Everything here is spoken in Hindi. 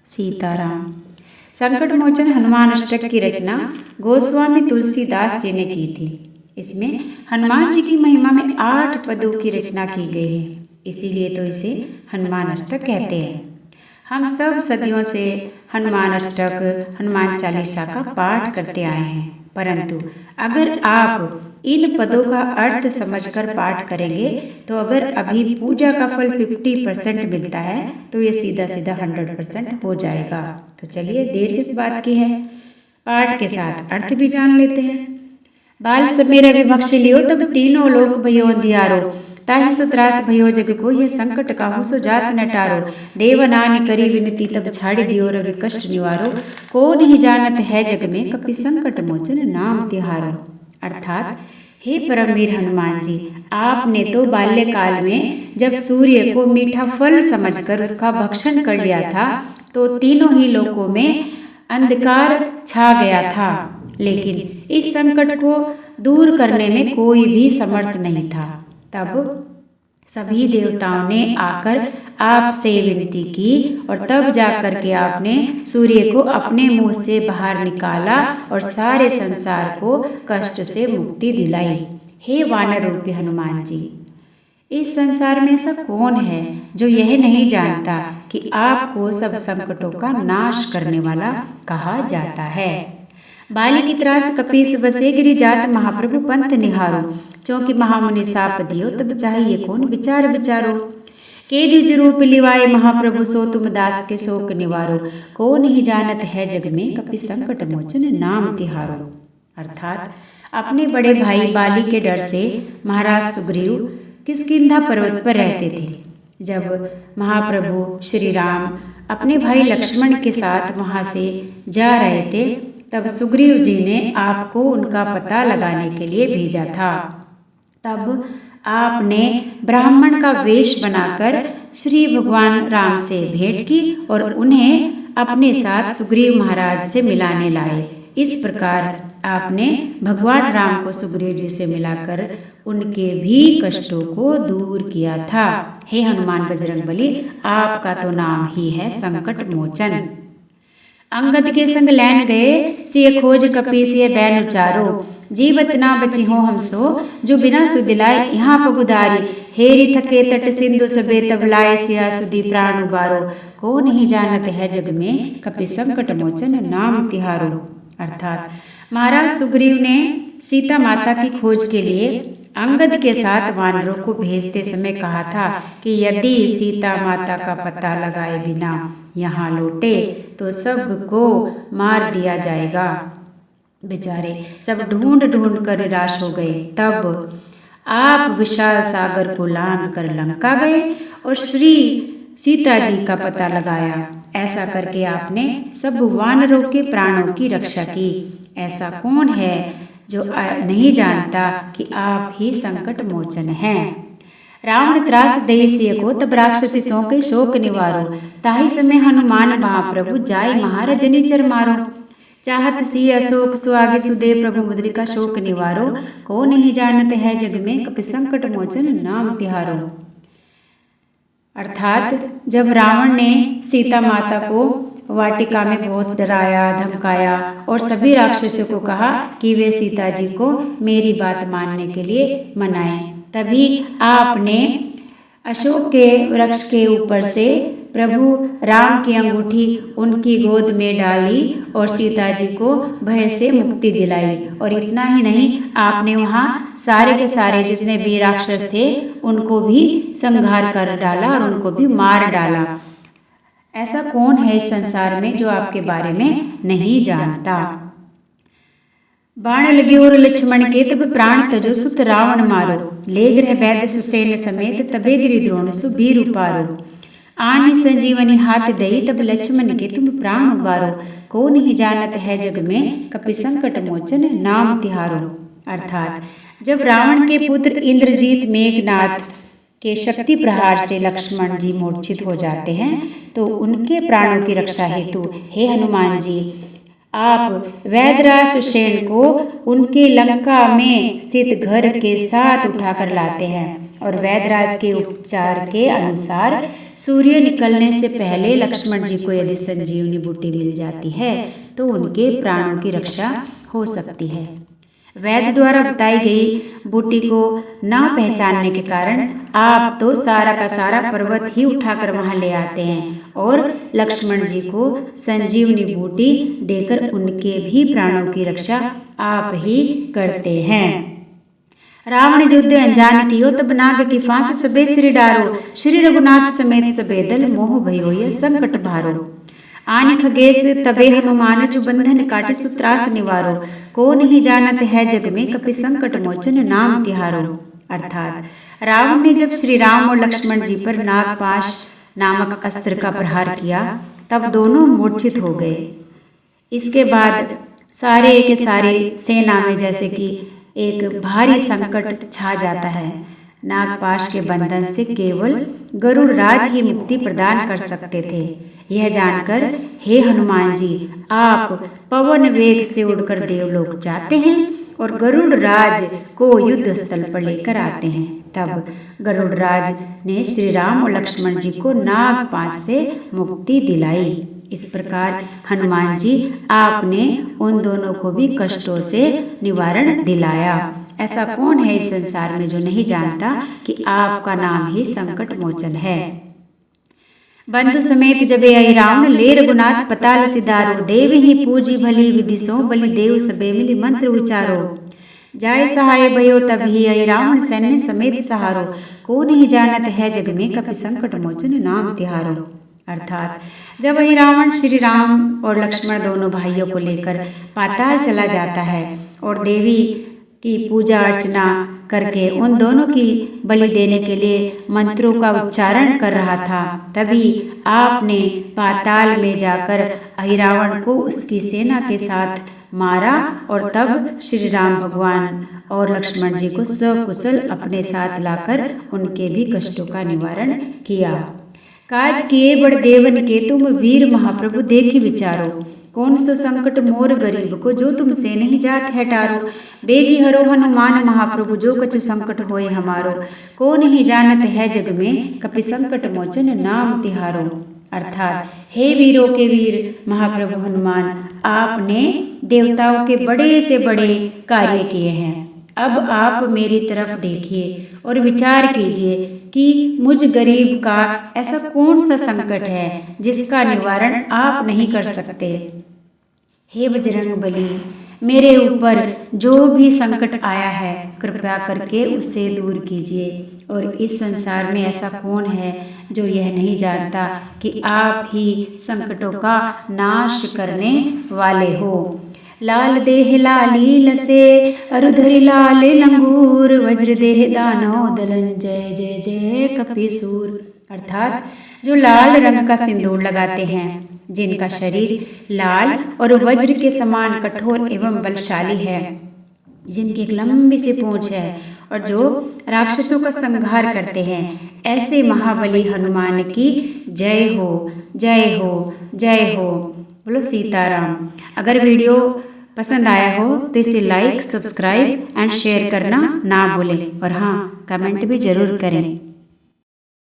सीताराम। संकट मोचन हनुमान अष्टक की रचना गोस्वामी तुलसीदास जी ने की थी। इसमें हनुमान जी की महिमा में 8 पदों की रचना की गई है, इसीलिए तो इसे हनुमान अष्टक कहते हैं। हम सब सदियों से हनुमान अष्टक, हनुमान चालीसा का पाठ करते आए हैं, परंतु अगर आप इन पदों का अर्थ समझकर पाठ करेंगे तो अगर अभी पूजा का फल 50% मिलता है तो ये सीधा सीधा 100% हो जाएगा। तो चलिए देर किस बात की है, पाठ के साथ अर्थ भी जान लेते हैं। बाल समेरा विभक्ष लियो तब तीनों लोग भयो अंधियारो, ताहि सो त्रास भयो जग को ये संकट काहू सो जात न टारो। देवनानि करी विनती तब छाड़ी दियो रवि कष्ट निवारो, को नहीं जानत है जग में कपि संकट मोचन नाम तिहारो। अर्थात हे परमवीर हनुमान जी, आपने तो बाल्यकाल में जब सूर्य को मीठा फल समझकर उसका भक्षण कर लिया था तो तीनों ही लोकों में अंधकार छा गया था, लेकिन इस संकट को दूर करने में कोई भी समर्थ नहीं था। तब सभी देवताओं ने आकर आपसे विनती की और तब जाकर के आपने सूर्य को अपने मुंह से बाहर निकाला और सारे संसार को कष्ट से मुक्ति दिलाई। हे वानर रूपी हनुमान जी, इस संसार में ऐसा कौन है जो यह नहीं जानता कि आपको सब संकटों का नाश करने वाला कहा जाता है। बाली की त्रास कपीस बसे गिरी जात महाप्रभु पंथ निहारो, चौंकि महामुनि साप दियो तब चाहिए कौन विचार विचारो। के द्विज रूप लिवाए महाप्रभु सो तुम दास के शोक निवारो, को नहीं जानत है जग में कपि संकट मोचन नाम तिहारो। अर्थात अपने बड़े भाई बाली के डर से महाराज सुग्रीव किष्किंधा पर्वत पर रहते थे। जब महाप्रभु श्री राम अपने भाई लक्ष्मण के साथ वहां से जा रहे थे तब सुग्रीव जी ने आपको उनका पता लगाने के लिए भेजा था। तब आपने ब्राह्मण का वेश बनाकर श्री भगवान राम से भेंट की और उन्हें अपने साथ सुग्रीव महाराज से मिलाने लाए। इस प्रकार आपने भगवान राम को सुग्रीव जी से मिलाकर उनके भी कष्टों को दूर किया था। हे हनुमान बजरंगबली, आपका तो नाम ही है संकट मोचन। अंगद के संग लैन गए सिय खोज कपीस ये बैन उचारो, जीवत ना बची हो हम सो जो बिना सुदिलाए यहाँ पगुदारी। हेरी थके तट सिंधु सबे तब लाए सिया सुधी प्राण उबारो, को नहीं जानत है जग में कपि संकट मोचन नाम तिहारो। अर्थात महाराज सुग्रीव ने सीता माता की खोज के लिए अंगद के साथ वानरों को भेजते समय कहा था कि यदि सीता माता का पता लगाए बिना यहाँ लौटे तो सबको मार दिया जाएगा। बेचारे सब ढूंढ ढूंढ कर निराश हो गए। तब आप विशाल सागर को लांघ कर लंका गए और श्री सीता जी का पता लगाया। ऐसा करके आपने सब वानरों के प्राणों की रक्षा की। ऐसा कौन है जो नहीं जानता कि आप ही संकट मोचन हैं। रावण त्रास दई सिय को तब राक्षसी सो के शोक निवारो, ताहि समय हनुमान महाप्रभु जाय महारजनी चर मारो। चाहत सी अशोक सुआगे सुदे प्रभु मुद्रिका शोक निवारो, को नहीं जानत है जग में कपि संकट मोचन नाम तिहारो। अर्थात जब रावण ने सीता माता को वाटिका में बहुत डराया धमकाया और सभी राक्षसों को कहा कि वे सीता जी को मेरी बात मानने के लिए मनाएं, तभी आपने अशोक के वृक्ष के ऊपर से प्रभु राम की अंगूठी उनकी गोद में डाली और सीता जी को भय से मुक्ति दिलाई। और इतना ही नहीं, आपने वहाँ सारे के सारे जितने भी राक्षस थे उनको भी संहार कर डाला और उनको भी मार डाला। ऐसा कौन है इस संसार में जो आपके बारे में नहीं जानता। बाण लगे और लक्ष्मण के तब प्राण तजो सुत रावण मारो, ले गृह वैद्य सुसेन समेत तबे गिरि द्रोण सुबीर उपारो। आनि संजीवनी हाथ दई तब लक्ष्मण के तुम प्राण उबारो, को नहीं जानत है जग में कपि संकट मोचन नाम तिहारो। अर्थात जब रावण के पुत्र इंद्रजीत मेघनाथ के शक्ति प्रहार से लक्ष्मण जी मूर्छित हो जाते हैं तो उनके प्राणों की रक्षा हेतु हे हनुमान जी आप वैदराज सुसेन को उनके लंका में स्थित घर के साथ उठाकर लाते हैं और वैदराज के उपचार के अनुसार सूर्य निकलने से पहले लक्ष्मण जी को यदि संजीवनी बूटी मिल जाती है तो उनके प्राणों की रक्षा हो सकती है। वैद्य द्वारा बताई गई बूटी को न पहचानने के कारण आप तो सारा का सारा पर्वत ही उठाकर वहां ले आते हैं और लक्ष्मण जी को संजीवनी बूटी देकर उनके भी प्राणों की रक्षा आप ही करते हैं। रावण युद्ध अनजान कियो तब नाग की फांस सबे सिर डारो, श्री रघुनाथ समेत सबे दल मोह भयो ये संकट भारो। आन खगेश तबे हनुमान जो बंधन काटे सुत्रास निवारो, को नहीं जानत है जग में कपि संकट मोचन नाम तिहारो। अर्थात रावण ने जब श्री राम और लक्ष्मण जी पर नागपाश नामक अस्त्र का प्रहार किया तब दोनों मूर्छित हो गए। इसके बाद सारे के सारे सेना में जैसे कि एक भारी संकट छा जाता है। नागपाश के बंधन से केवल गरुड़ राज ही मुक्ति प्रदान कर सकते थे। यह जानकर हे हनुमान जी, आप पवन वेग से उड़कर देवलोक जाते हैं और गरुड़ राज को युद्ध स्थल पर लेकर आते हैं। तब गरुड़ राज ने श्री राम और लक्ष्मण जी को नागपाश से मुक्ति दिलाई। इस प्रकार हनुमान जी आपने उन दोनों को भी कष्टों से निवारण दिलाया। ऐसा कौन है इस संसार में जो नहीं जानता कि आपका नाम ही संकट मोचन है। बंधु समेत जबे आई रावण ले रघुनाथ पताल सिधारो, देव ही पूजी भली विधि सो बलि देव सबे मिली मंत्र उचारो। जाय सहाय भयो तब ही आई रावण सैन्य समेत सहारो, को नहीं जानत है जग में कपि संकट मोचन नाम तिहारो। अर्थात जब वही रावण श्री राम और लक्ष्मण दोनों भाइयों को लेकर पाताल चला जाता है और देवी की पूजा अर्चना करके उन दोनों की बलि देने के लिए मंत्रों का उच्चारण कर रहा था, तभी आपने पाताल में जाकर अहिरावण को उसकी सेना के साथ मारा और तब श्री राम भगवान और लक्ष्मण जी को सकुशल अपने साथ लाकर उनके भी कष्टों का निवारण किया। काज किए बड़ देवन के तुम वीर महाप्रभु देखी विचारो, कौन सो संकट मोर गरीब को जो तुमसे नहीं जात है टारो। बेगी हरो हनुमान महाप्रभु जो कछु संकट होए हमारो, को नहीं जानत है जग में कपि संकट मोचन नाम तिहारो। अर्थात हे वीरों के वीर महाप्रभु हनुमान, आपने देवताओं के बड़े से बड़े कार्य किए हैं। अब आप मेरी तरफ देखिए और विचार कीजिए कि मुझ गरीब का ऐसा कौन सा संकट है जिसका निवारण आप नहीं कर सकते। हे बजरंग बली, मेरे ऊपर जो भी संकट आया है कृपया करके उससे दूर कीजिए। और इस संसार में ऐसा कौन है जो यह नहीं जानता कि आप ही संकटों का नाश करने वाले हो। लाल देह लाली लसे अरुधरि लाल लंगूर, वज्र देह दानव दलन जय जय जय कपीसूर। अर्थात जो लाल रंग का सिंदूर लगाते हैं, जिनका शरीर लाल और वज्र के समान कठोर एवं बलशाली है, जिनकी एक लंबी सी पूंछ है और जो राक्षसों का संहार करते हैं, ऐसे महाबली हनुमान की जय हो जय हो जय हो। बोलो सीताराम। अगर वीडियो पसंद आया हो तो इसे लाइक, सब्सक्राइब एंड शेयर करना ना भूलें और हाँ, कमेंट भी जरूर करें।